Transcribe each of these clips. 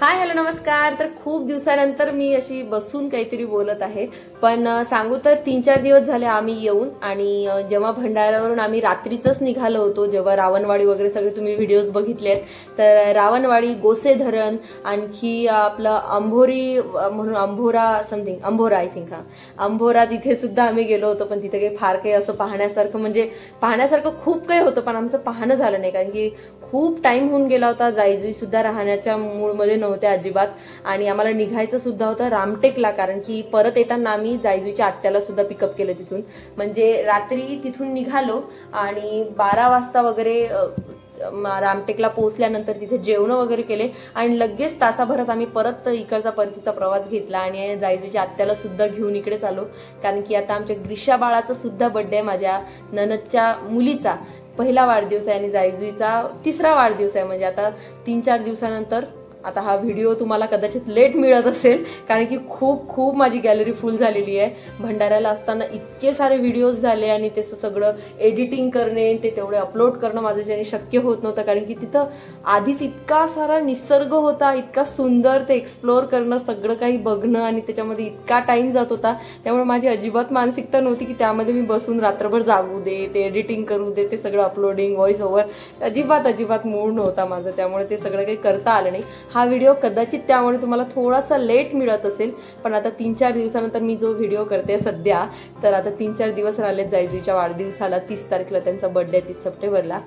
Hi hello नमस्कार। तर खूप दिवसानंतर मी अशी बसून काहीतरी बोलत आहे, पण सांगू तर 3-4 दिवस झाले आम्ही येऊन, आणि जेव्हा भंडाऱ्यावरून आम्ही रात्रीच निघालो होतो, जेव्हा रावणवाडी वगैरे सगळे तुम्ही व्हिडिओज बघितलेत, तर रावणवाडी, गोसे धरण, आणखी आपलं अंभोरी म्हणून अंभोरा समथिंग अंभोरा आय थिंक अंभोरा, तिथे सुद्धा आम्ही गेलो होतो। पण तिथे काही फार काही असं पाहण्यासारखं म्हणजे पाहण्यासारखं खूप काही होतं, पण आमचं पाहणं झालं नाही, कारण की खूप टाइम होऊन गेला होता। जायजुई सुद्धा राहण्याच्या मूडमध्ये नव्हते अजिबात, आणि आम्हाला निघायचं सुद्धा होतं रामटेकला, कारण की परत येताना आम्ही जायजुईच्या आत्याला सुद्धा पिकअप केलं तिथून। म्हणजे रात्री तिथून निघालो आणि 12 वाजता वगैरे रामटेकला पोहोचल्यानंतर तिथे जेवण वगैरे केले, आणि लगेच तासाभरात आम्ही परत इकडचा परतीचा प्रवास घेतला आणि जायजुईच्या आत्याला सुद्धा घेऊन इकडेच आलो, कारण की आता आमच्या ग्रीषा बाळाचा सुद्धा बर्थडे आहे, माझ्या ननदच्या मुलीचा पहिला वाढदिवस आहे आणि जायजुईचा 3रा वाढदिवस आहे। म्हणजे आता 3-4 दिवसानंतर आता हा व्हिडिओ तुम्हाला कदाचित लेट मिळत असेल, कारण की खूप माझी गॅलरी फुल झालेली आहे। भंडाऱ्याला असताना इतके सारे व्हिडिओज झाले आणि ते सगळं एडिटिंग करणे, ते तेवढे अपलोड करणं माझ्याच्याने शक्य होत नव्हतं, कारण की तिथं आधीच इतका सारा निसर्ग होता, इतका सुंदर, ते एक्सप्लोर करणं, सगळं काही बघणं, आणि त्याच्यामध्ये इतका टाइम जात होता। त्यामुळे माझी अजिबात मानसिकता नव्हती की त्यामध्ये मी बसून रात्रभर जागू दे, ते एडिटिंग करू दे, ते सगळं अपलोडिंग, व्हॉइस ओव्हर, अजिबात मूड नव्हता माझं, त्यामुळे ते सगळं काही करता आलं नाही। हा व्हिडिओ कदाचित त्यामुळे तुम्हाला थोडासा लेट मिळत असेल, पण आता 3-4 दिवसानंतर मी जो व्हिडिओ करते सध्या, तर आता 3-4 दिवस राहिलेत जायजुईच्या वाढदिवसाला। 30 तारखेला त्यांचा बर्थडे आहे, 30 सप्टेंबरला।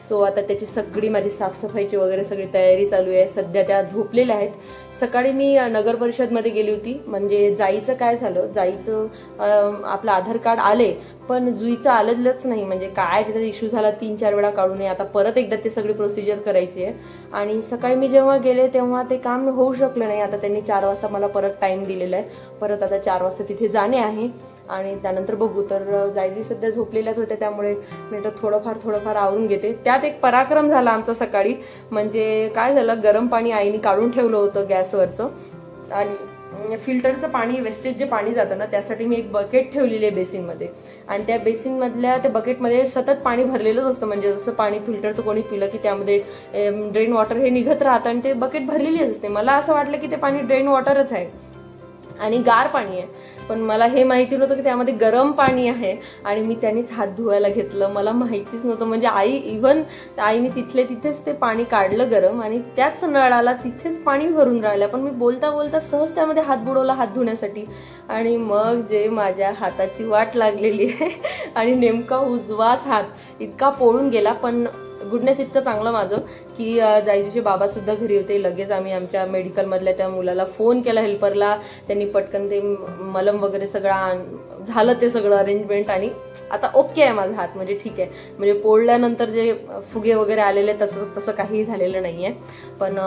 सो आता त्याची सगळी माझी साफसफाईची वगैरे सगळी तयारी चालू आहे। सध्या त्या झोपलेल्या आहेत। सकाळी मी नगर परिषदमध्ये गेली होती, म्हणजे जाईचं काय झालं, जाईचं आपलं आधार कार्ड आले, पण जुईचं आलंच नाही, म्हणजे काय त्याचा इश्यू झाला, 3-4 वेळा काढू नये, आता परत एकदा ते सगळी प्रोसिजर करायची आहे। आणि सकाळी मी जेव्हा गेले तेव्हा ते काम होऊ शकलं नाही। आता त्यांनी 4 वाजता मला परत टाइम दिलेला आहे, परत आता 4 वाजता तिथे जाणे आहे, आणि त्यानंतर बघू। तर जायजी सध्या झोपलेल्याच होत्या, त्यामुळे मी आता थोडंफार आवरून घेते। त्यात एक पराक्रम झाला आमचा सकाळी, म्हणजे काय झालं, गरम पाणी आईने काढून ठेवलं होतं गॅसवरचं, आणि फिल्टरचं पाणी, वेस्टेज जे पाणी जातं ना, त्यासाठी मी एक बकेट ठेवलेली आहे बेसिनमध्ये, आणि त्या बेसिनमधल्या त्या बकेटमध्ये सतत पाणी भरलेलंच असतं, म्हणजे जसं पाणी फिल्टरचं कोणी पिलं की त्यामध्ये ड्रेन वॉटर हे निघत राहतं, आणि ते बकेट भरलेली असते। मला असं वाटलं की ते पाणी ड्रेन वॉटरच आहे आणि गार पाणी आहे, पण मला हे माहिती नव्हतं की त्यामध्ये गरम पाणी आहे, आणि मी त्यांनीच हात धुवायला घेतलं, मला माहितीच नव्हतं। म्हणजे आईने तिथेच ते पाणी काढलं गरम, आणि त्याच नळाला तिथेच पाणी भरून राहिलं, पण मी बोलता सहज त्यामध्ये हात बुडवला हात धुण्यासाठी, आणि मग जे माझ्या हाताची वाट लागलेली आहे आणि नेमका उजवाच हात इतका पोळून गेला। पण गुडनेस इतकं चांगलं माझं की जायजुईचे बाबा सुद्धा घरी होते। लगेच आम्ही आमच्या मेडिकल मधल्या त्या मुलाला फोन केला, हेल्परला, त्यांनी पटकन ते मलम वगैरे सगळं झालं, ते सगळं अरेंजमेंट, आणि आता ओके आहे माझा हात, म्हणजे ठीक आहे। म्हणजे पोळल्यानंतर जे फुगे वगैरे आलेले तसं काही झालेलं नाहीये, पण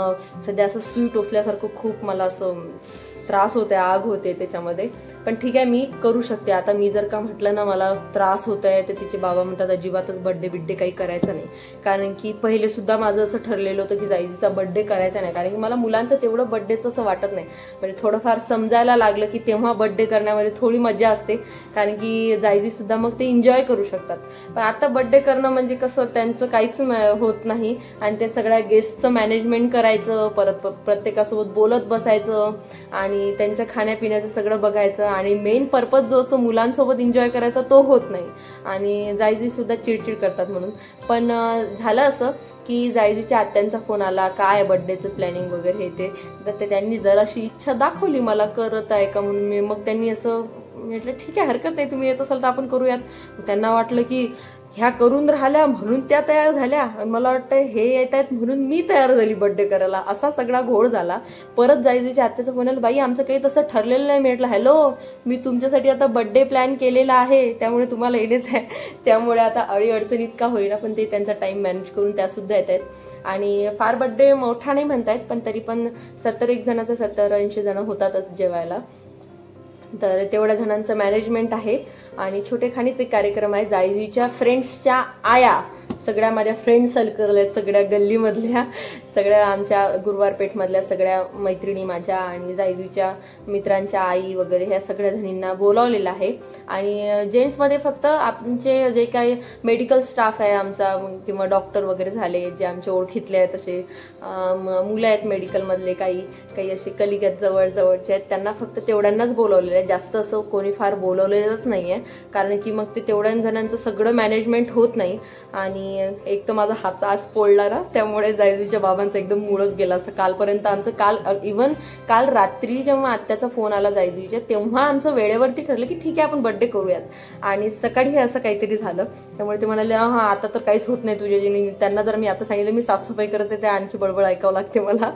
सध्या असं सुई टोचल्यासारखं खूप मला असं त्रास होते, आग होते त्याच्यामध्ये, पण ठीक आहे, मी करू शकते। आता मी जर का म्हटलं ना मला त्रास होत आहे, तर तिचे बाबा म्हणतात अजिबातच बर्थडे काही करायचं नाही, कारण की पहिले सुद्धा माझं असं ठरलेलं होतं की जायजुईचा बर्थडे करायचा नाही, कारण की मला मुलांचं तेवढं बर्थडेचं असं वाटत नाही। म्हणजे थोडंफार समजायला लागलं की तेव्हा बर्थडे करण्यामध्ये थोडी मजा असते, कारण की जायजुई सुद्धा मग ते एन्जॉय करू शकतात। पण आता बर्थडे करणं म्हणजे कसं, त्यांचं काहीच होत नाही, आणि ते सगळ्या गेस्टचं मॅनेजमेंट करायचं, परत प्रत्येकासोबत बोलत बसायचं, आणि त्यांच्या खाण्यापिण्याचं सगळं बघायचं, आणि मेन पर्पज जो असतो मुलांसोबत एन्जॉय करायचा तो होत नाही, आणि जायजुई सुद्धा चिडचिड करतात म्हणून। पण झालं असं की जायजुईच्या आत्यांचा फोन आला, काय बर्थडेचं प्लॅनिंग वगैरे हे ते, तर त्यांनी जराशी इच्छा दाखवली मला, करत आहे का म्हणून। मग त्यांनी असं म्हटलं ठीक आहे, हरकत नाही, तुम्ही येत असाल तर आपण करूयात। त्यांना वाटलं की ह्या करून राहिल्या म्हणून त्या तयार झाल्या, आणि मला वाटतं हे येत आहेत म्हणून मी तयार झाली बर्थडे करायला, असा सगळा घोळ झाला। परत जायजुईच्या आत्याचा फोन आला, बाई आमचं काही तसं ठरलेलं नाही। म्हटलं हॅलो, मी तुमच्यासाठी आता बर्थडे प्लॅन केलेला आहे, त्यामुळे तुम्हाला येणेच आहे। त्यामुळे आता अडचणीत का होईना, पण ते त्यांचा टाइम मॅनेज करून त्या सुद्धा येत आहेत, आणि फार बर्थडे मोठा नाही म्हणतायत, पण तरी पण 70-1 जणांचं 70-80 जण होतातच जेवायला, तर तेवढ्या जणांचं मॅनेजमेंट आहे। आणि छोटेखानीच एक कार्यक्रम आहे, जायजुईच्या फ्रेंड्सच्या आया सगळ्या माझ्या फ्रेंड सर्कल आहेत, सगळ्या गल्लीमधल्या, सगळ्या आमच्या गुरुवारपेठ मधल्या सगळ्या मैत्रिणी माझ्या आणि जायजूच्या मित्रांच्या आई वगैरे ह्या सगळ्या जणींना बोलावलेलं आहे. आणि जेंट्समध्ये फक्त आमचे जे काही मेडिकल स्टाफ आहे आमचा किंवा डॉक्टर वगैरे झाले जे आमच्या ओळखीतले आहेत, असे मुलं आहेत मेडिकलमधले, काही असे कलिग आहेत जवळचे आहेत, त्यांना फक्त तेवढ्यांनाच बोलावलेलं आहे. जास्त असं कोणी फार बोलवलेलंच नाहीये, कारण की मग ते तेवढ्या जणांचं सगळं मॅनेजमेंट होत नाही. आणि एक तर माझा हात आज पोळला ना, त्यामुळे जायजूच्या बाबांचा एकदम मूडच गेला. असं कालपर्यंत आमचं इव्हन काल रात्री जेव्हा आत्याचा फोन आला जायजूच्या, तेव्हा आमचं वेळेवरती ठरलं की ठीक आहे आपण बर्थडे करूयात, आणि सकाळी हे असं काहीतरी झालं. त्यामुळे ते म्हणाले हा आता तर काहीच होत नाही तुझ्या. त्यांना जर मी आता सांगितलं मी साफसफाई करते, ते आणखी बडबड ऐकावं लागते मला.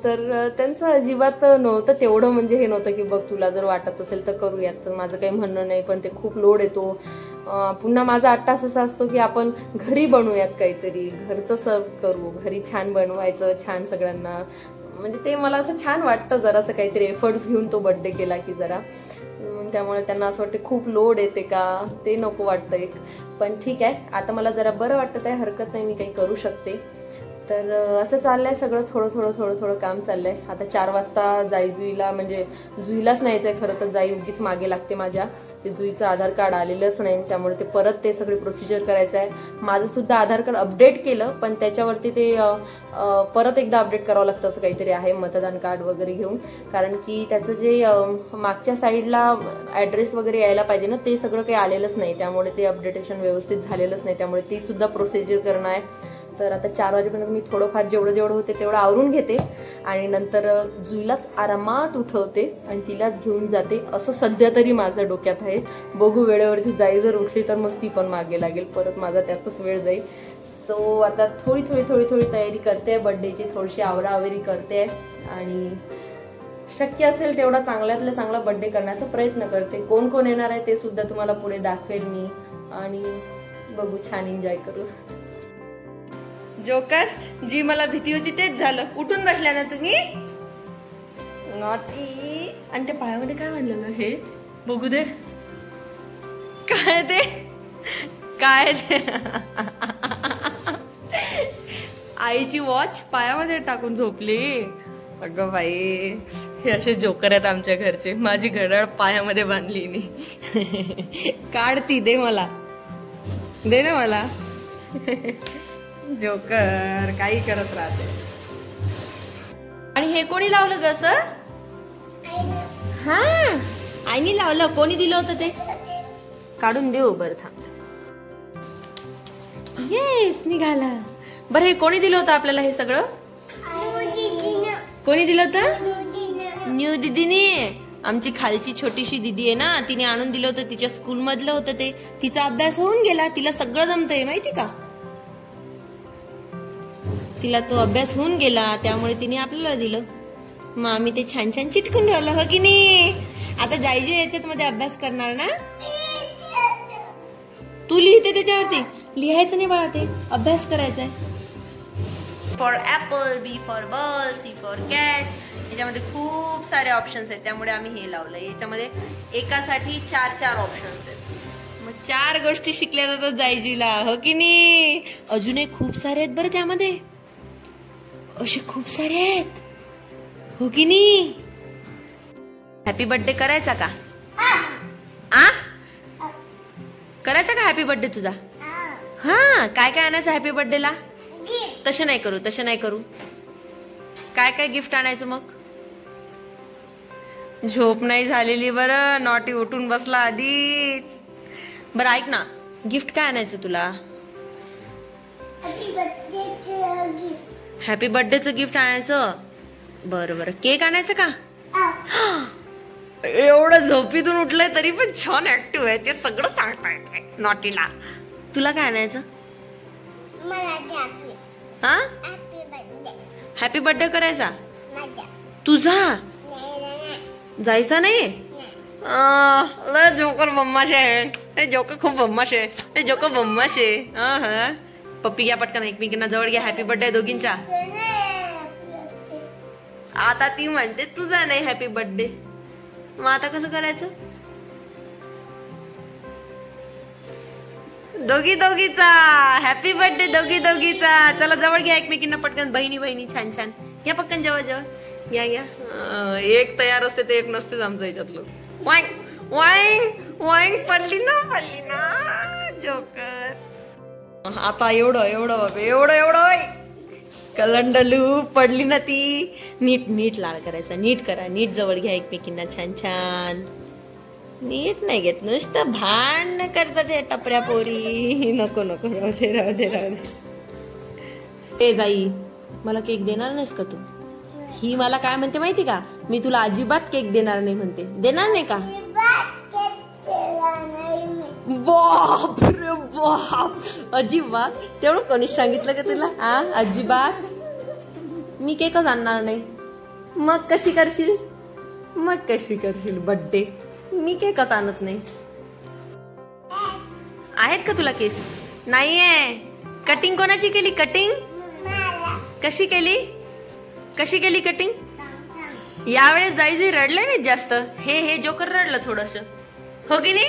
तर त्यांचं अजिबात नव्हतं तेवढं, म्हणजे हे नव्हतं की बघ तुला जर वाटत असेल तर करूयात. तर माझं काही म्हणणं नाही, पण ते खूप लोड येतो. पुन्हा माझा अट्टास असा असतो की आपण घरी बनवूयात, काहीतरी घरचं सर्व करू, घरी छान बनवायचं, छान सगळ्यांना, म्हणजे ते मला असं छान वाटतं जरासं काहीतरी एफर्ट्स घेऊन तो बर्थडे केला की जरा. त्यामुळे त्यांना असं वाटतं खूप लोड येते का, ते नको वाटतं एक. पण ठीक आहे, आता मला जरा बरं वाटतं आहे, हरकत नाही, मी काही करू शकते. तर असं चाललंय सगळं, थोडं काम चाललंय. आता 4 वाजता जुईला, म्हणजे जुईलाच न्यायचंय खरं तर, जाई उगीच मागे लागते माझ्या. ते जुईचं आधार कार्ड आलेलंच नाही, त्यामुळे ते परत ते सगळे प्रोसिजर करायचं आहे. माझं सुद्धा आधार कार्ड अपडेट केलं, पण त्याच्यावरती ते परत एकदा अपडेट करावं लागतं असं काहीतरी आहे, मतदान कार्ड वगैरे घेऊन. कारण की त्याचं जे मागच्या साईडला ऍड्रेस वगैरे यायला पाहिजे ना, ते सगळं काही आलेलंच नाही, त्यामुळे ते अपडेटेशन व्यवस्थित झालेलंच नाही, त्यामुळे ती सुद्धा प्रोसिजर करणं आहे. तर आता 4 वाजेपर्यंत मी थोडंफार जेवढं होते तेवढं आवरून घेते, आणि नंतर जुईलाच आरामात उठवते आणि तिलाच घेऊन जाते, असं सध्या तरी माझं डोक्यात आहे. बघू, वेळेवरती जाई जर उठली तर मग ती पण मागे लागेल, परत माझा त्यातच वेळ जाईल. सो आता थोडी तयारी करते बर्थडेची, थोडीशी आवराआवरी करते, आणि शक्य असेल तेवढा चांगल्यातला चांगला बर्थडे करण्याचा प्रयत्न करते. कोण कोण येणार आहे ते सुद्धा तुम्हाला पुढे दाखवेल मी, आणि बघू, छान एन्जॉय करू. जोकर, जी मला भीती होती तेच झालं. उठून बसल्या ना तुम्ही, नॉटी. आणि त्या पायामध्ये काय म्हणलं ना, हे बघू दे, काय ते आईची वॉच पायामध्ये टाकून झोपली. अगं बाई, हे असे जोकर आहेत आमच्या घरचे. माझी घड्याळ पायामध्ये बांधली नाही. काढती, दे मला, दे ना मला. जोकर काही करत राहते. आणि हे कोणी लावलं ग सर? हा, आईने लावलं. कोणी दिलं होतं ते? काढून देऊ बरं, थांब. येस, निघाला. बरं, हे कोणी दिलं होतं आपल्याला हे सगळं? कोणी दिलं होतं? न्यू दीदीने. आमची खालची छोटीशी दीदी आहे ना, तिने आणून दिलं होतं, तिच्या स्कूल मधलं होतं ते. तिचा अभ्यास होऊन गेला, तिला सगळं जमतंय माहिती का, तिला तो अभ्यास होऊन गेला, त्यामुळे तिने आपल्याला दिलं. मग आम्ही ते छान छान चिटकून ठेवलं, हो की नाही? आता जायजू याच्यात मध्ये अभ्यास करणार ना, तू लिहिते त्याच्यावरती. लिहायचं नाही बाळा, ते अभ्यास करायचा आहे. For apple, B for ball, C for cat. याच्यामध्ये खूप सारे ऑप्शन्स आहेत, त्यामुळे आम्ही हे लावलंय. याच्यामध्ये एकासाठी 4 ऑप्शन्स आहेत. मग 4 गोष्टी शिकल्या जातात जायजूला, हो की नाही? अजूनही खूप सारे आहेत बरं त्यामध्ये, असे खूप सारे आहेत, हो की नाही? हॅपी बर्थडे करायचा का? करायचा का हॅपी बर्थडे तुझा? हा, काय काय आणायचं हॅपी बर्थडेला? तसं नाही करू. काय काय गिफ्ट आणायचं मग? झोप नाही झालेली बरं, नॉटी उठून बसला आधीच. बरं ऐक ना, गिफ्ट काय आणायचं तुला? हॅपी बर्थडेचं गिफ्ट आणायचं. बरं, केक आणायचं का? एवढं झोपीतून उठलंय तरी पण छान ऍक्टिव्ह आहे, ते सगळं सांगता येते नॉटीला. तुला काय आणायचं? हा, हॅपी बर्थडे करायचा तुझा? जायचा नाही? जोकर बम्माश आहे, हे जोकर खूप बम्माश आहे, हे जोकर बम्माश आहे. हा, पप्पी घ्या पटकन, एकमेकींना जवळ घ्या. हॅपी बर्थडे दोघींचा. आता ती म्हणते तुझा नाही हॅपी बर्थडे, मग आता कसं करायचं? दोघी दोघीचा हॅपी बर्थडे दोघी दोघीचा. चला जवळ घ्या एकमेकींना पटकन. बहिणी बहिणी छान छान या पटकन जवळ जवळ या या. एक तयार असते ते एक नसतेच आमचं याच्यातलं. वाईंग वाईंग वाईंग पडली ना जोकर. आता एवढं एवढं बाबा एवढं एवढं कलंडलू पडली ना ती. नीट नीट लाड करायचा. नीट करा. नीट जवळ घ्या एकमेकींना छान छान. नीट नाही घेत नुसतं भांडण करतात हे टपऱ्या पोरी. नको नको राहू दे राहू दे राहू दे. ए जाई मला केक देणार नाहीस का तू? ही मला काय म्हणते माहिती का? मी तुला अजिबात केक देणार नाही म्हणते. देणार नाही का? बाप रे बाप अजिबात. तेवढं कोणी सांगितलं का तुला? अजिबात मी केकच आणणार नाही. मग कशी करशील? मग कशी करशील बर्थडे? मी केकच आणत नाही. आहेत का तुला केस? नाहीये. कटिंग कोणाची केली? कटिंग कशी केली? कशी केली कटिंग? यावेळेस जायची रडले नाही जास्त. हे जोकर रडलं थोडस हो की नाही?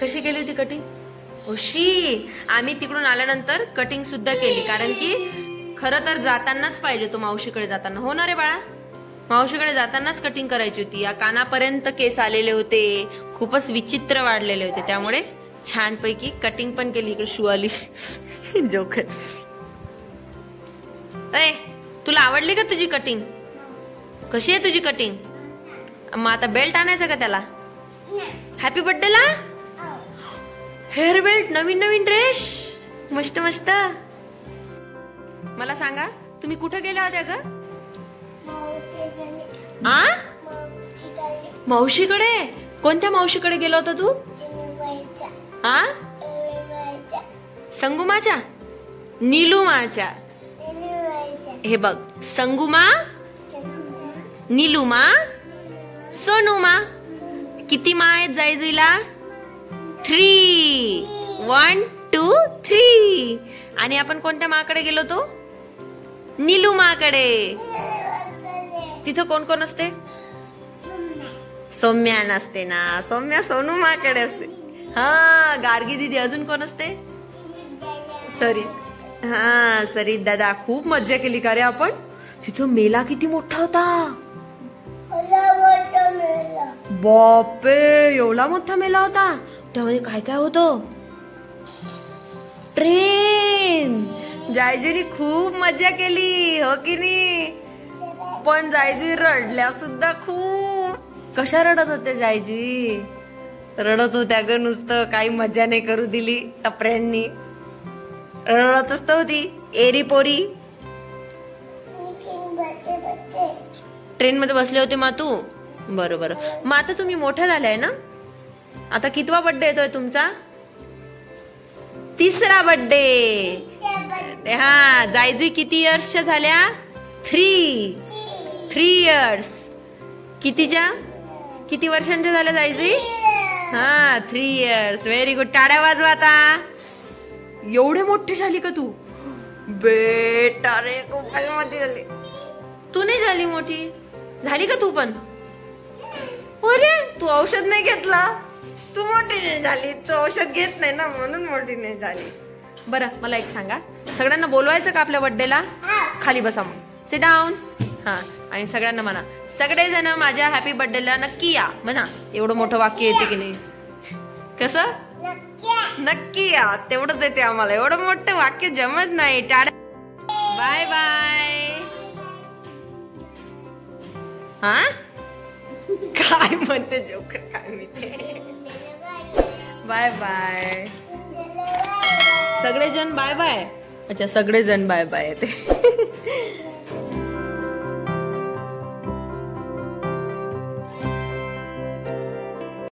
कशी केली होती कटिंग? ओशी आम्ही तिकडून आल्यानंतर कटिंग सुद्धा केली. कारण की खरं तर जातानाच पाहिजे तो मावशीकडे जाताना. हो ना रे बाळा? मावशीकडे जातानाच कटिंग करायची होती. या कानापर्यंत केस आलेले होते. खूपच विचित्र वाढलेले होते. त्यामुळे छानपैकी कटिंग पण केली. इकडे शू आली जोकर. ए तुला आवडली का तुझी कटिंग? कशी आहे तुझी कटिंग? मग आता बेल्ट आणायचा का त्याला? हॅपी बर्थडे ला हेअर बेल्ट नवीन नवीन ड्रेस मस्त मस्त. मला सांगा तुम्ही कुठे गेल्या होत्या ग? मावशीकडे. कोणत्या मावशीकडे गेला होता तू? संगुमाच्या नीलुमाच्या. हे बघ संगुमा नीलुमा सोनुमा. किती मा आहेत जायजुईला? 3 1 2 3. आणि आपण कोणत्या माकडे गेलो होतो? नीलुमाकडे. तिथं कोण कोण असते? सौम्या नसते ना. सौम्या सोनुमाकडे असते. हा गार्गी दीदी. अजून कोण असते? सरित. हा सरित दादा. खूप मज्जा केली का रे आपण? तिथं मेला किती मोठा होता. बापरे एवढा मोठा मेला होता. त्यामध्ये काय काय होतं? ट्रेन. जायजुरी खूप मज्जा केली हो की नाही? पण जायजी रडल्या सुद्धा खूप. कशा रडत होत्या जायजी? रडत होत्या ग नुसतं. काही मजा नाही करू दिली टपऱ्यांनी. रडतच तर होती एरी पोरी. ट्रेन मध्ये बसले होते मा तू? बरोबर. मग आता तुम्ही मोठ्या झाल्याय ना? आता कितवा बर्थडे येतोय तुमचा? 3रा बर्थडे. हा जायजी किती इयर्सच्या झाल्या? 3 इयर्स. कितीच्या? किती वर्षांच्या झाल्या जायजी? हा 3 इयर्स. Very good. टाळ्या वाजवा आता. एवढे मोठे झाली का तू? बेटा रे खूप मोठी झाली. तू नाही झाली मोठी? झाली का तू पण? अरे तू औषध नाही घेतला. तू मोठी नाही झाली. तू औषध घेत नाही ना म्हणून मोठी नाही झाली. बरं मला एक सांगा. सगळ्यांना बोलवायचं का आपल्या बर्थडेला? खाली बसा मग. Sit down. हा आणि सगळ्यांना म्हणा सगळेजण माझ्या हॅपी बर्थडेला नक्की या म्हणा. एवढं मोठं वाक्य येते की नाही? कसं? नक्की या. तेवढंच येते आम्हाला. एवढं मोठं वाक्य जमत नाही. टाळ्या. Bye bye. हा काय म्हणते जोकर काय मी ते. Bye bye. सगळेजण बाय बाय. अच्छा सगळेजण बाय बाय येते.